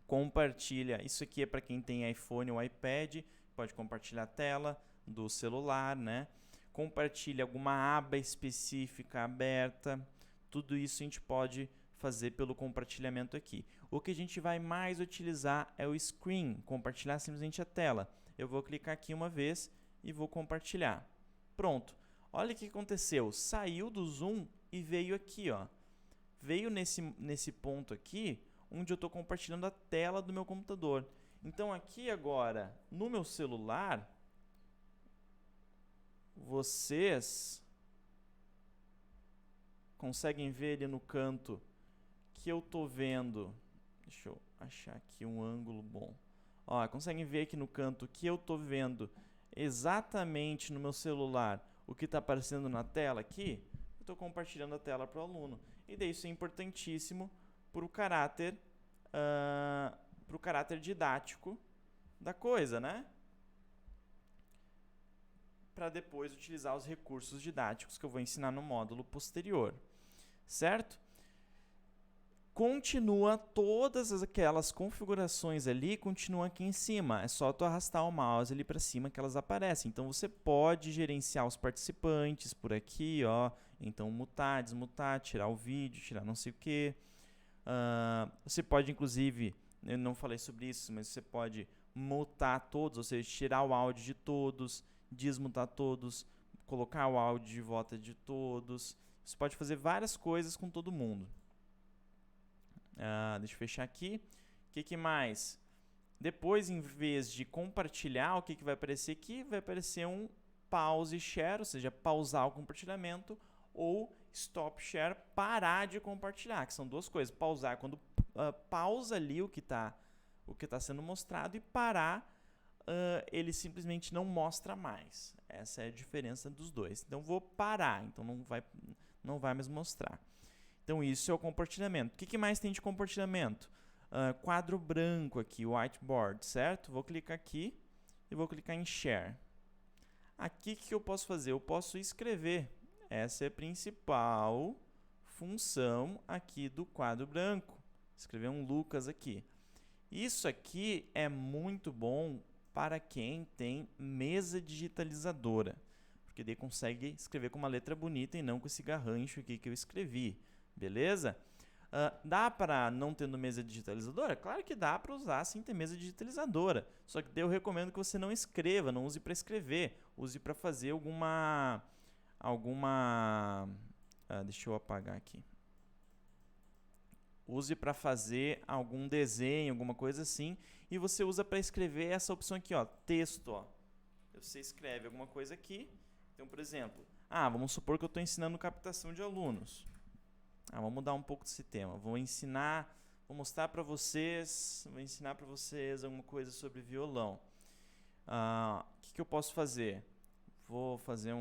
Speaker 1: compartilha, isso aqui é para quem tem iPhone ou iPad, pode compartilhar a tela do celular, né? Compartilha alguma aba específica aberta, tudo isso a gente pode fazer pelo compartilhamento aqui. O que a gente vai mais utilizar é o screen, compartilhar simplesmente a tela. Eu vou clicar aqui uma vez e vou compartilhar. Pronto. Olha o que aconteceu. Saiu do Zoom e veio aqui, ó. Veio nesse ponto aqui, onde eu estou compartilhando a tela do meu computador. Então aqui agora, no meu celular, vocês conseguem ver ali no canto que eu estou vendo. Deixa eu achar aqui um ângulo bom. Ó, conseguem ver aqui no canto que eu estou vendo exatamente no meu celular o que está aparecendo na tela aqui. Eu estou compartilhando a tela para o aluno. E daí isso é importantíssimo para o caráter didático da coisa, né? Para depois utilizar os recursos didáticos que eu vou ensinar no módulo posterior, certo? Continua todas aquelas configurações ali, continua aqui em cima. É só tu arrastar o mouse ali para cima que elas aparecem. Então você pode gerenciar os participantes por aqui, ó. Então mutar, desmutar, tirar o vídeo, tirar não sei o que. Você pode, inclusive, eu não falei sobre isso, mas você pode mutar todos, ou seja, tirar o áudio de todos, desmutar todos, colocar o áudio de volta de todos. Você pode fazer várias coisas com todo mundo. Deixa eu fechar aqui. O que mais? Depois, em vez de compartilhar, o que vai aparecer aqui? Vai aparecer um pause share, ou seja, pausar o compartilhamento, ou stop share, parar de compartilhar, que são duas coisas. Pausar quando pausa ali o que está sendo mostrado, e parar, ele simplesmente não mostra mais. Essa é a diferença dos dois. Então, vou parar, então não vai mais mostrar. Então, isso é o compartilhamento. O que mais tem de compartilhamento? Quadro branco aqui, whiteboard, certo? Vou clicar aqui e vou clicar em Share. Aqui, o que eu posso fazer? Eu posso escrever. Essa é a principal função aqui do quadro branco. Escrever um Lucas aqui. Isso aqui é muito bom para quem tem mesa digitalizadora, porque daí consegue escrever com uma letra bonita e não com esse garrancho aqui que eu escrevi. Beleza? Dá para não tendo mesa digitalizadora? Claro que dá para usar sem ter mesa digitalizadora. Só que eu recomendo que você não escreva, não use para escrever. Use para fazer alguma deixa eu apagar aqui. Use para fazer algum desenho, alguma coisa assim. E você usa para escrever essa opção aqui, ó, texto. Ó. Você escreve alguma coisa aqui. Então, por exemplo, vamos supor que eu estou ensinando captação de alunos. Vamos mudar um pouco desse tema. Vou ensinar para vocês alguma coisa sobre violão. O que eu posso fazer? Vou fazer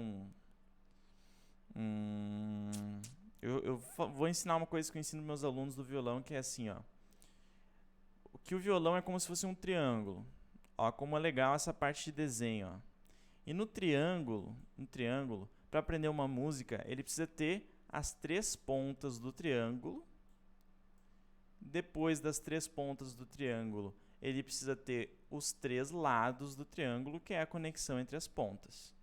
Speaker 1: eu vou ensinar uma coisa que eu ensino meus alunos do violão, que é assim, ó. Que o violão é como se fosse um triângulo. Ó, como é legal essa parte de desenho, ó. E no triângulo, para aprender uma música, ele precisa ter as 3 pontas do triângulo. Depois das 3 pontas do triângulo, ele precisa ter os 3 lados do triângulo, que é a conexão entre as pontas.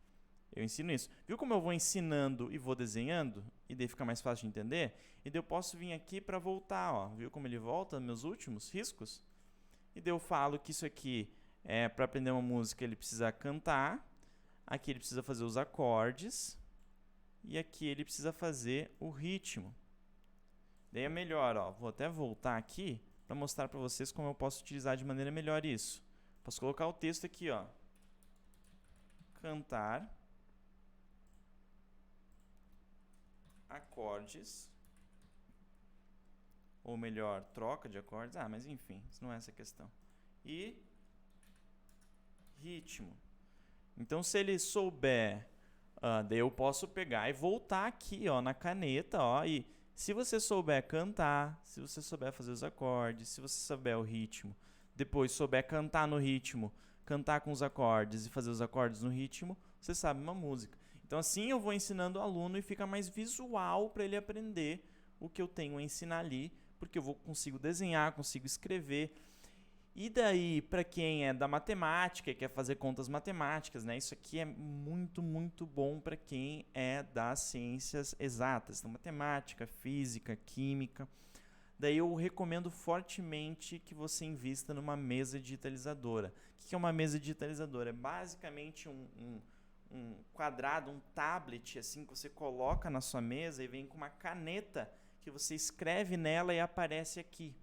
Speaker 1: Eu ensino isso. Viu como eu vou ensinando e vou desenhando? E daí fica mais fácil de entender? E daí eu posso vir aqui para voltar. Ó. Viu como ele volta, meus últimos riscos? E daí eu falo que isso aqui, para aprender uma música, ele precisa cantar. Aqui ele precisa fazer os acordes. E aqui ele precisa fazer o ritmo. Daí é melhor, ó. Vou até voltar aqui para mostrar para vocês como eu posso utilizar de maneira melhor isso. Posso colocar o texto aqui, ó. cantar acordes, ou melhor, troca de acordes, mas enfim, isso não é essa questão. E ritmo. Então, se ele souber, daí eu posso pegar e voltar aqui, ó, na caneta, ó, e se você souber cantar, se você souber fazer os acordes, se você souber o ritmo, depois souber cantar no ritmo, cantar com os acordes e fazer os acordes no ritmo, você sabe uma música. Então, assim eu vou ensinando o aluno e fica mais visual para ele aprender o que eu tenho a ensinar ali, porque eu consigo desenhar, consigo escrever. E daí, para quem é da matemática e quer fazer contas matemáticas, né, isso aqui é muito, muito bom para quem é das ciências exatas, então, matemática, física, química. Daí eu recomendo fortemente que você invista numa mesa digitalizadora. O que é uma mesa digitalizadora? É basicamente um quadrado, um tablet, assim, que você coloca na sua mesa e vem com uma caneta que você escreve nela e aparece aqui.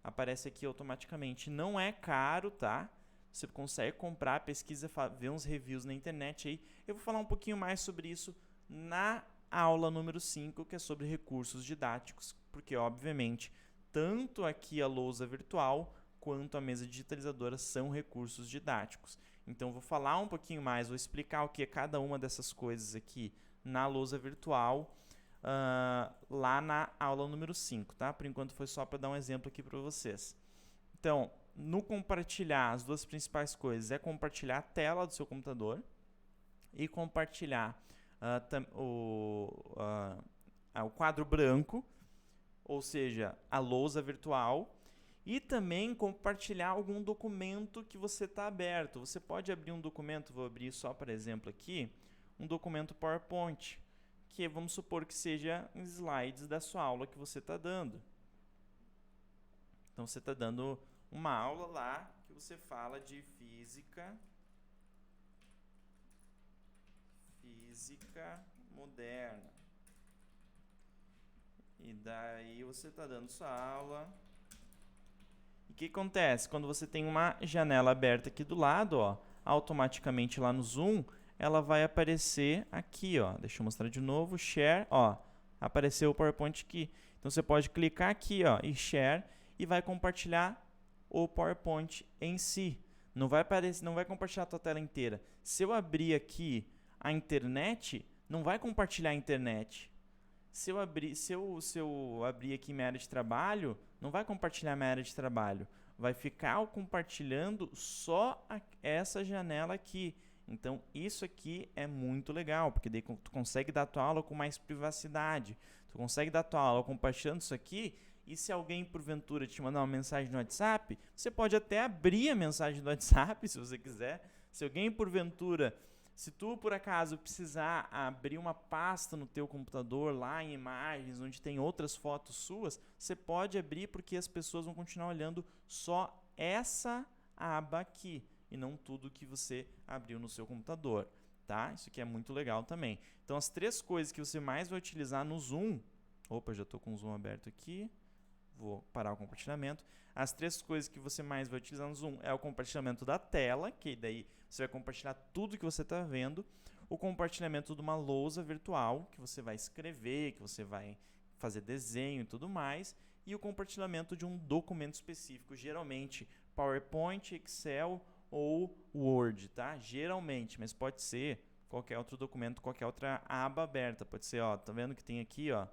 Speaker 1: Aparece aqui automaticamente. Não é caro, tá? Você consegue comprar, pesquisa, vê uns reviews na internet aí. Eu vou falar um pouquinho mais sobre isso na aula número 5, que é sobre recursos didáticos, porque, obviamente, tanto aqui a lousa virtual quanto a mesa digitalizadora são recursos didáticos. Então, vou falar um pouquinho mais, vou explicar o que é cada uma dessas coisas aqui na lousa virtual, lá na aula número 5, tá? Por enquanto foi só para dar um exemplo aqui para vocês. Então, no compartilhar, as duas principais coisas é compartilhar a tela do seu computador e compartilhar o quadro branco, ou seja, a lousa virtual, e também compartilhar algum documento que você está aberto. Você pode abrir um documento, vou abrir só para exemplo aqui, um documento PowerPoint, que vamos supor que seja slides da sua aula que você está dando. Então, você está dando uma aula lá que você fala de física moderna. E daí você está dando sua aula. E o que acontece? Quando você tem uma janela aberta aqui do lado, ó, automaticamente lá no Zoom, ela vai aparecer aqui, ó. Deixa eu mostrar de novo, share, ó, apareceu o PowerPoint aqui. Então, você pode clicar aqui, ó, e share, e vai compartilhar o PowerPoint em si. Não vai compartilhar a tua tela inteira. Se eu abrir aqui a internet, não vai compartilhar a internet. Se eu abrir aqui minha área de trabalho, não vai compartilhar minha área de trabalho. Vai ficar compartilhando só essa janela aqui. Então, isso aqui é muito legal, porque daí tu consegue dar tua aula com mais privacidade. Tu consegue dar tua aula compartilhando isso aqui, e se alguém, porventura, te mandar uma mensagem no WhatsApp, você pode até abrir a mensagem do WhatsApp, se você quiser. Se alguém, porventura, se tu, por acaso, precisar abrir uma pasta no teu computador, lá em imagens, onde tem outras fotos suas, você pode abrir, porque as pessoas vão continuar olhando só essa aba aqui, e não tudo que você abriu no seu computador, tá? Isso aqui é muito legal também. Então, as 3 coisas que você mais vai utilizar no Zoom... Opa, já estou com o Zoom aberto aqui. Vou parar o compartilhamento. As 3 coisas que você mais vai utilizar no Zoom é o compartilhamento da tela, que daí você vai compartilhar tudo que você está vendo. O compartilhamento de uma lousa virtual, que você vai escrever, que você vai fazer desenho e tudo mais. E o compartilhamento de um documento específico, geralmente PowerPoint, Excel ou Word, tá? Geralmente, mas pode ser qualquer outro documento, qualquer outra aba aberta. Pode ser, ó, tá vendo que tem aqui, ó,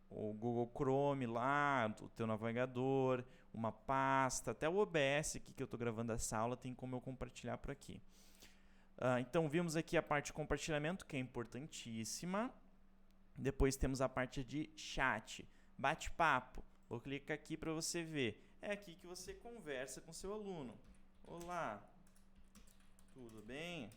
Speaker 1: o Google Chrome lá, o teu navegador, uma pasta, até o OBS aqui que eu estou gravando essa aula tem como eu compartilhar por aqui. Então, vimos aqui a parte de compartilhamento, que é importantíssima. Depois temos a parte de chat, bate-papo. Vou clicar aqui para você ver. É aqui que você conversa com seu aluno. Olá, tudo bem?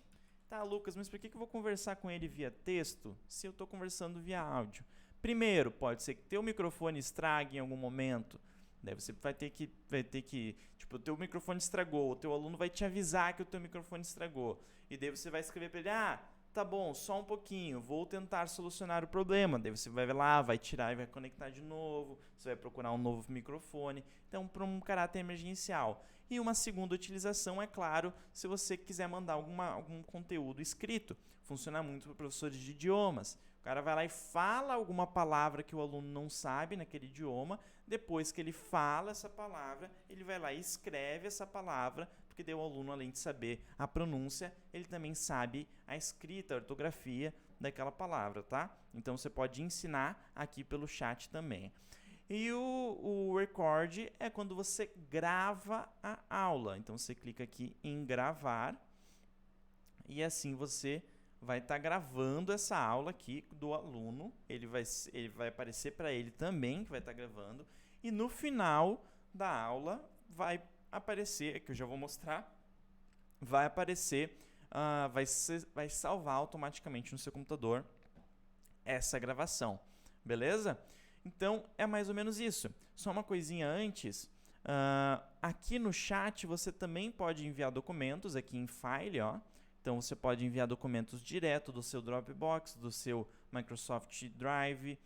Speaker 1: Tá, Lucas, mas por que eu vou conversar com ele via texto se eu estou conversando via áudio? Primeiro, pode ser que teu microfone estrague em algum momento. Daí você vai ter que, tipo, o teu microfone estragou, o teu aluno vai te avisar que o teu microfone estragou. E daí você vai escrever para ele, tá bom, só um pouquinho, vou tentar solucionar o problema. Daí você vai lá, vai tirar e vai conectar de novo, você vai procurar um novo microfone. Então, para um caráter emergencial. E uma segunda utilização, é claro, se você quiser mandar algum conteúdo escrito. Funciona muito para professores de idiomas. O cara vai lá e fala alguma palavra que o aluno não sabe naquele idioma. Depois que ele fala essa palavra, ele vai lá e escreve essa palavra, porque daí o aluno, além de saber a pronúncia, ele também sabe a escrita, a ortografia daquela palavra, tá? Então você pode ensinar aqui pelo chat também. E o record é quando você grava a aula. Então você clica aqui em gravar e assim você vai estar gravando essa aula aqui do aluno. Ele vai aparecer para ele também que vai estar gravando. E no final da aula vai aparecer, que eu já vou mostrar, vai aparecer, vai salvar automaticamente no seu computador essa gravação. Beleza? Então, é mais ou menos isso. Só uma coisinha antes. Aqui no chat, você também pode enviar documentos aqui em File, ó. Então, você pode enviar documentos direto do seu Dropbox, do seu Microsoft Drive,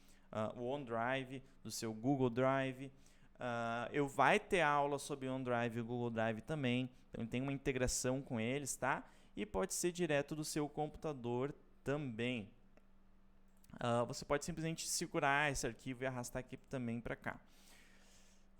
Speaker 1: o OneDrive, do seu Google Drive. Eu vai ter aula sobre OneDrive e Google Drive também. Então, tem uma integração com eles, tá? E pode ser direto do seu computador também. Você pode simplesmente segurar esse arquivo e arrastar aqui também para cá.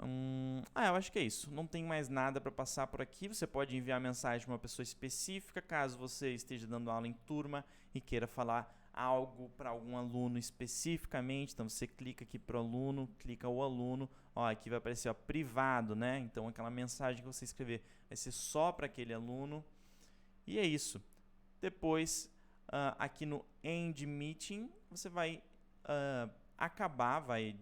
Speaker 1: Eu acho que é isso. Não tem mais nada para passar por aqui. Você pode enviar mensagem para uma pessoa específica, caso você esteja dando aula em turma e queira falar algo para algum aluno especificamente. Então, você clica aqui para o aluno, clica o aluno. Ó, aqui vai aparecer ó, privado, né? Então, aquela mensagem que você escrever vai ser só para aquele aluno. E é isso. Depois, aqui no End Meeting, você vai acabar, vai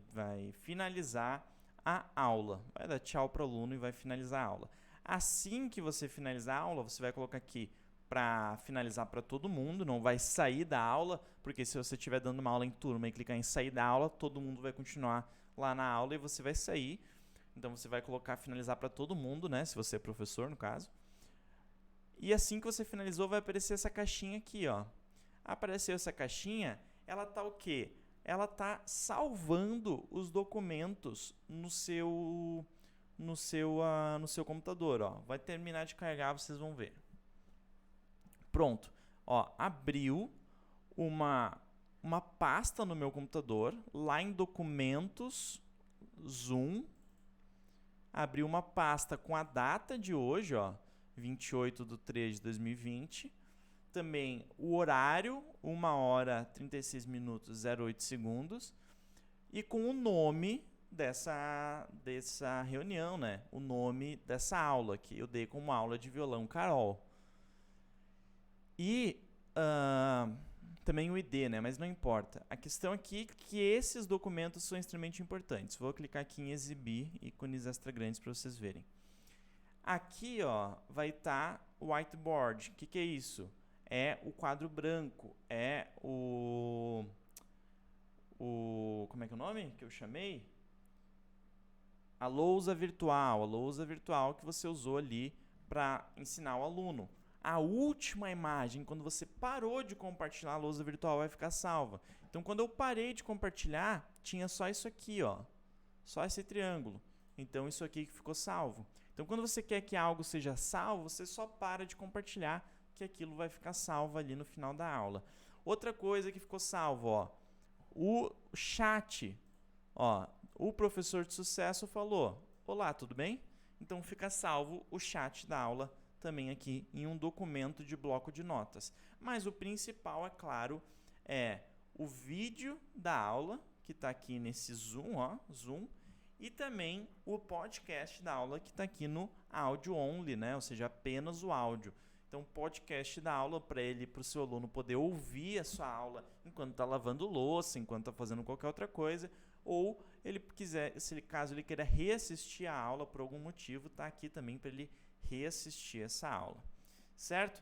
Speaker 1: finalizar a aula. Vai dar tchau para o aluno e vai finalizar a aula. Assim que você finalizar a aula, você vai colocar aqui para finalizar para todo mundo, não vai sair da aula, porque se você estiver dando uma aula em turma e clicar em sair da aula, todo mundo vai continuar lá na aula e você vai sair. Então você vai colocar finalizar para todo mundo, né? Se você é professor, no caso. E assim que você finalizou, vai aparecer essa caixinha aqui, ó. Apareceu essa caixinha, ela tá o quê? Ela tá salvando os documentos no seu computador, ó. Vai terminar de carregar, vocês vão ver. Pronto. Ó, abriu uma pasta no meu computador, lá em documentos, Zoom. Abriu uma pasta com a data de hoje, ó, 28/3/2020. Também o horário, 1h36min08 e com o nome dessa reunião, né? O nome dessa aula que eu dei como aula de violão Carol. E também o ID, né? Mas não importa. A questão aqui é que esses documentos são extremamente importantes. Vou clicar aqui em exibir ícones extra grandes para vocês verem. Aqui, ó, vai estar o whiteboard. O que é isso? É o quadro branco, é como é que é o nome que eu chamei? A lousa virtual que você usou ali para ensinar o aluno. A última imagem, quando você parou de compartilhar a lousa virtual, vai ficar salva. Então, quando eu parei de compartilhar, tinha só isso aqui, ó, só esse triângulo. Então, isso aqui que ficou salvo. Então, quando você quer que algo seja salvo, você só para de compartilhar, que aquilo vai ficar salvo ali no final da aula. Outra coisa que ficou salvo, ó, o chat. Ó, o professor de sucesso falou: olá, tudo bem? Então fica salvo o chat da aula também aqui em um documento de bloco de notas. Mas o principal, é claro, é o vídeo da aula, que está aqui nesse Zoom, ó, Zoom, e também o podcast da aula, que está aqui no áudio only, né? Ou seja, apenas o áudio. Então, o podcast da aula para o seu aluno poder ouvir a sua aula enquanto está lavando louça, enquanto está fazendo qualquer outra coisa, ou ele quiser, caso ele queira reassistir a aula por algum motivo, está aqui também para ele reassistir essa aula, certo?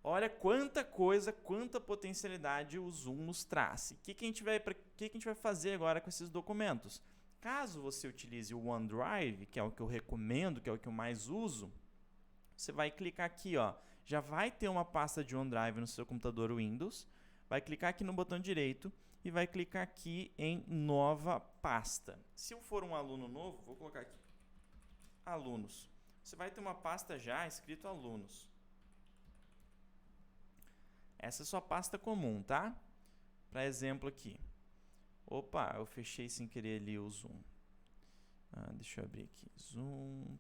Speaker 1: Olha quanta coisa, quanta potencialidade o Zoom nos traz. O que a gente vai fazer agora com esses documentos? Caso você utilize o OneDrive, que é o que eu recomendo, que é o que eu mais uso, você vai clicar aqui, ó, já vai ter uma pasta de OneDrive no seu computador Windows, vai clicar aqui no botão direito e vai clicar aqui em nova pasta. Se eu for um aluno novo, vou colocar aqui alunos. Você vai ter uma pasta já escrito alunos. Essa é a sua pasta comum, tá? Para exemplo aqui. Opa, eu fechei sem querer ali o zoom. Deixa eu abrir aqui. Zoom.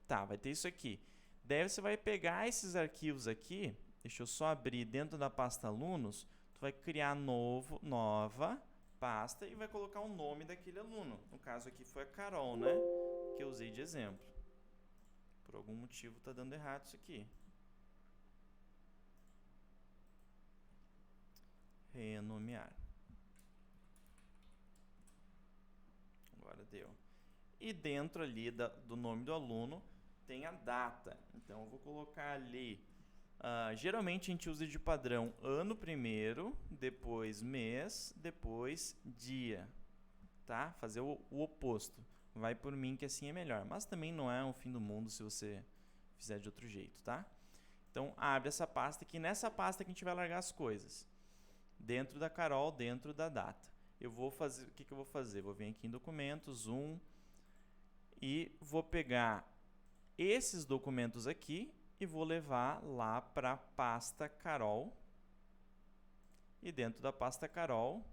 Speaker 1: Tá, vai ter isso aqui. Daí você vai pegar esses arquivos aqui. Deixa eu só abrir dentro da pasta alunos. Tu vai criar nova pasta e vai colocar o nome daquele aluno. No caso aqui foi a Carol, né? Que eu usei de exemplo. Por algum motivo está dando errado isso aqui. Renomear. Agora deu. E dentro ali do nome do aluno tem a data. Então eu vou colocar ali. Geralmente a gente usa de padrão ano primeiro, depois mês, depois dia. Tá? Fazer o oposto. Vai por mim que assim é melhor. Mas também não é o fim do mundo se você fizer de outro jeito, tá? Então abre essa pasta aqui. Nessa pasta que a gente vai largar as coisas. Dentro da Carol, dentro da data. Eu vou fazer, o que eu vou fazer? Vou vir aqui em documentos, zoom, e vou pegar esses documentos aqui e vou levar lá para a pasta Carol. E dentro da pasta Carol,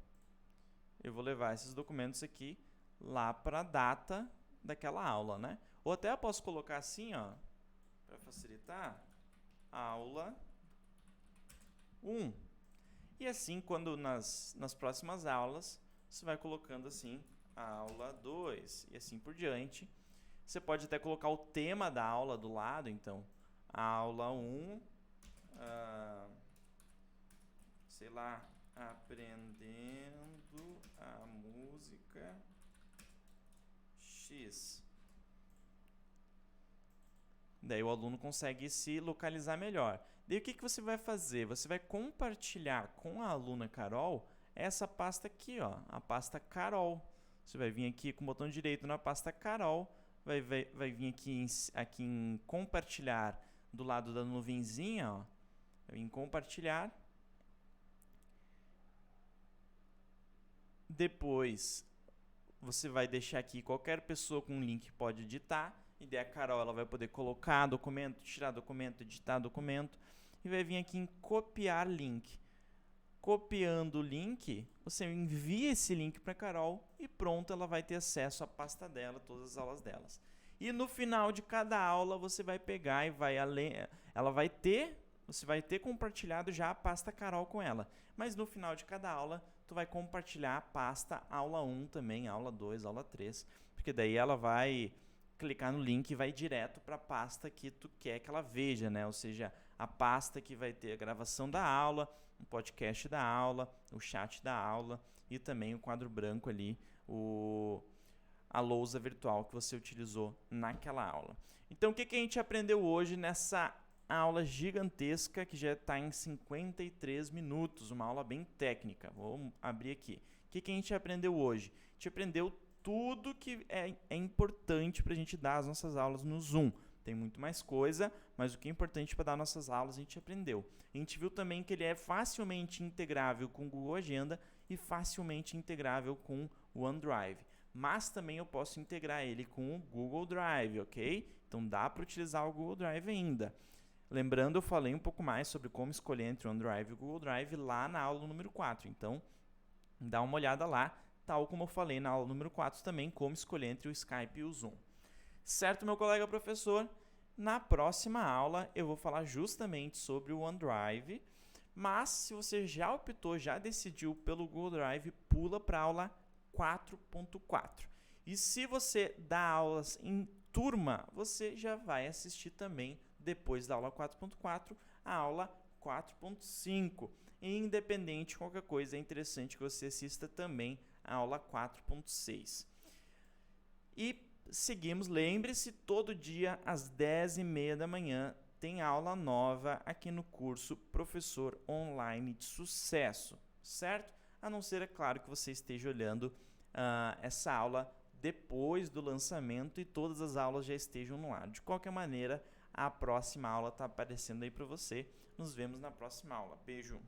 Speaker 1: eu vou levar esses documentos aqui lá para a data daquela aula, né? Ou até eu posso colocar assim, ó, para facilitar, aula 1. E assim, quando nas próximas aulas, você vai colocando assim, aula 2 e assim por diante. Você pode até colocar o tema da aula do lado, então, aula 1, sei lá, aprendendo a música X. Daí o aluno consegue se localizar melhor. Daí o que você vai fazer? Você vai compartilhar com a aluna Carol essa pasta aqui, ó, a pasta Carol. Você vai vir aqui com o botão direito na pasta Carol, vai vir aqui em compartilhar do lado da nuvenzinha, ó, vai vir em compartilhar. Depois você vai deixar aqui qualquer pessoa com um link pode editar. E daí a Carol ela vai poder colocar documento, tirar documento, editar documento. E vai vir aqui em copiar link. Copiando o link, você envia esse link para a Carol e pronto, ela vai ter acesso à pasta dela, todas as aulas delas. E no final de cada aula você vai pegar e você vai ter compartilhado já a pasta Carol com ela. Mas no final de cada aula, tu vai compartilhar a pasta aula 1 também, aula 2, aula 3, porque daí ela vai clicar no link e vai direto para a pasta que tu quer que ela veja, né? Ou seja, a pasta que vai ter a gravação da aula, o podcast da aula, o chat da aula e também o quadro branco ali, a lousa virtual que você utilizou naquela aula. Então, o que a gente aprendeu hoje nessa aula gigantesca que já está em 53 minutos, uma aula bem técnica. Vou abrir aqui. O que a gente aprendeu hoje? A gente aprendeu tudo que é importante para a gente dar as nossas aulas no Zoom. Tem muito mais coisa, mas o que é importante para dar nossas aulas a gente aprendeu. A gente viu também que ele é facilmente integrável com o Google Agenda e facilmente integrável com o OneDrive. Mas também eu posso integrar ele com o Google Drive, ok? Então dá para utilizar o Google Drive ainda. Lembrando, eu falei um pouco mais sobre como escolher entre o OneDrive e o Google Drive lá na aula número 4. Então, dá uma olhada lá, tal como eu falei na aula número 4 também, como escolher entre o Skype e o Zoom. Certo, meu colega professor? Na próxima aula eu vou falar justamente sobre o OneDrive, mas se você já optou, já decidiu pelo Google Drive, pula para a aula 4.4. E se você dá aulas em turma, você já vai assistir também, depois da aula 4.4, a aula 4.5. Independente de qualquer coisa, é interessante que você assista também a aula 4.6. E seguimos, lembre-se, todo dia às 10h30 da manhã tem aula nova aqui no curso Professor Online de Sucesso, certo? A não ser, é claro, que você esteja olhando essa aula depois do lançamento e todas as aulas já estejam no ar. De qualquer maneira, a próxima aula está aparecendo aí para você. Nos vemos na próxima aula. Beijo!